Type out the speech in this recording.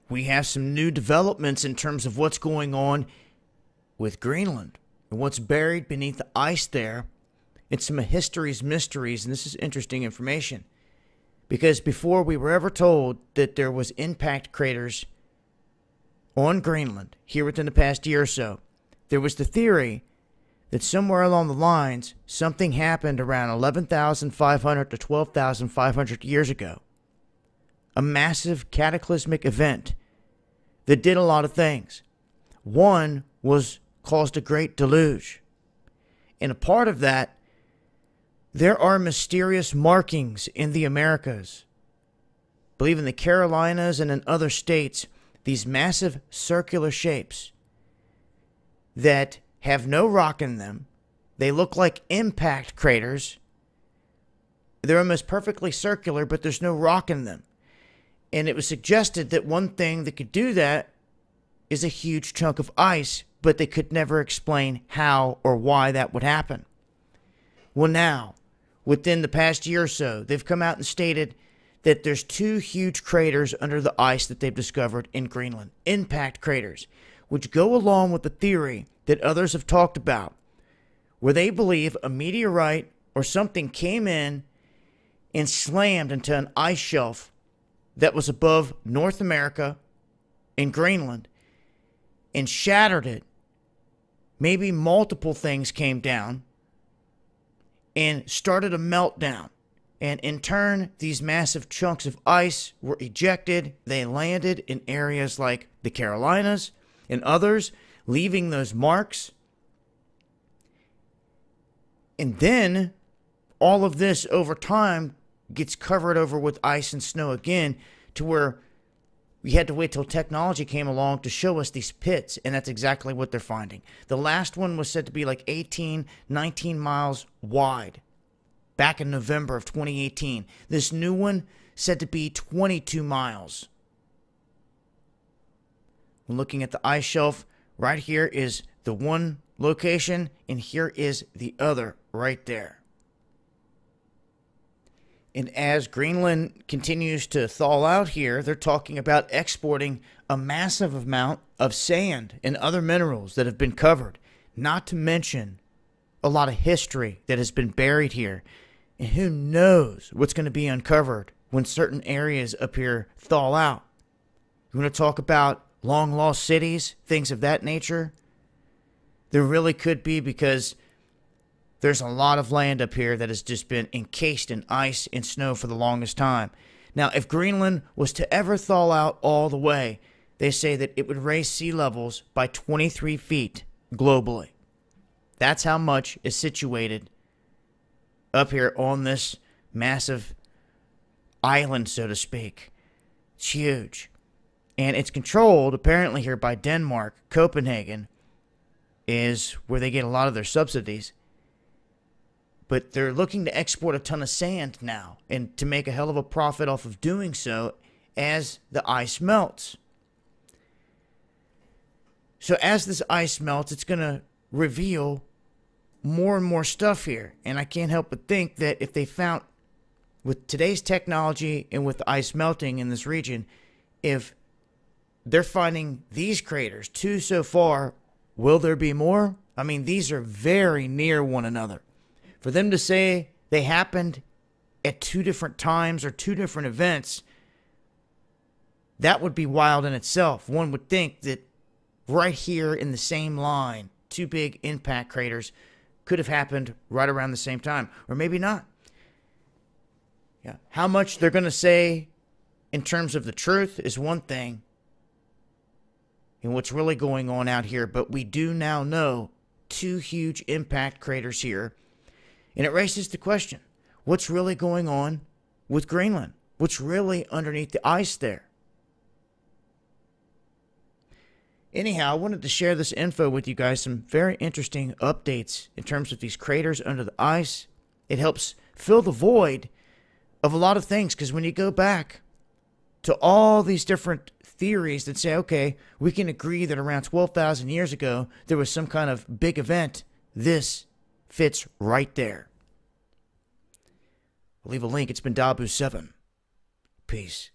we have some new developments in terms of what's going on with Greenland and what's buried beneath the ice there. It's some of history's mysteries, and this is interesting information. Because before we were ever told that there was impact craters on Greenland here within the past year or so, there was the theory that somewhere along the lines, something happened around 11,500 to 12,500 years ago. A massive cataclysmic event that did a lot of things. One was caused a great deluge. And a part of that, there are mysterious markings in the Americas. I believe in the Carolinas and in other states, these massive circular shapes that have no rock in them. They look like impact craters. They're almost perfectly circular, but there's no rock in them. And it was suggested that one thing that could do that is a huge chunk of ice, but they could never explain how or why that would happen. Well, now, within the past year or so, they've come out and stated that there's two huge craters under the ice that they've discovered in Greenland, impact craters, which go along with the theory that others have talked about, where they believe a meteorite or something came in and slammed into an ice shelf that was above North America in Greenland and shattered it. Maybe multiple things came down and started a meltdown. And in turn, these massive chunks of ice were ejected. They landed in areas like the Carolinas and others, leaving those marks. And then all of this over time gets covered over with ice and snow again, to where we had to wait till technology came along to show us these pits, and that's exactly what they're finding. The last one was said to be like 18, 19 miles wide back in November of 2018. This new one said to be 22 miles. When looking at the ice shelf, right here is the one location, and here is the other right there. And as Greenland continues to thaw out here, they're talking about exporting a massive amount of sand and other minerals that have been covered, not to mention a lot of history that has been buried here. And who knows what's going to be uncovered when certain areas up here thaw out. You want to talk about long lost cities, things of that nature? There really could be, because there's a lot of land up here that has just been encased in ice and snow for the longest time. Now, if Greenland was to ever thaw out all the way, they say that it would raise sea levels by 23 feet globally. That's how much is situated up here on this massive island, so to speak. It's huge. And it's controlled, apparently, here by Denmark. Copenhagen is where they get a lot of their subsidies. But they're looking to export a ton of sand now, and to make a hell of a profit off of doing so as the ice melts. So as this ice melts, it's going to reveal more and more stuff here. And I can't help but think that if they found, with today's technology and with the ice melting in this region, if they're finding these craters, two so far, will there be more? I mean, these are very near one another. For them to say they happened at two different times or two different events, that would be wild in itself. One would think that right here in the same line, two big impact craters could have happened right around the same time. Or maybe not. Yeah. How much they're going to say in terms of the truth is one thing, and what's really going on out here. But we do now know two huge impact craters here. And it raises the question, what's really going on with Greenland? What's really underneath the ice there? Anyhow, I wanted to share this info with you guys, some very interesting updates in terms of these craters under the ice. It helps fill the void of a lot of things, because when you go back to all these different theories that say, okay, we can agree that around 12,000 years ago, there was some kind of big event, this fits right there. I'll leave a link. It's been Dabu7. Peace.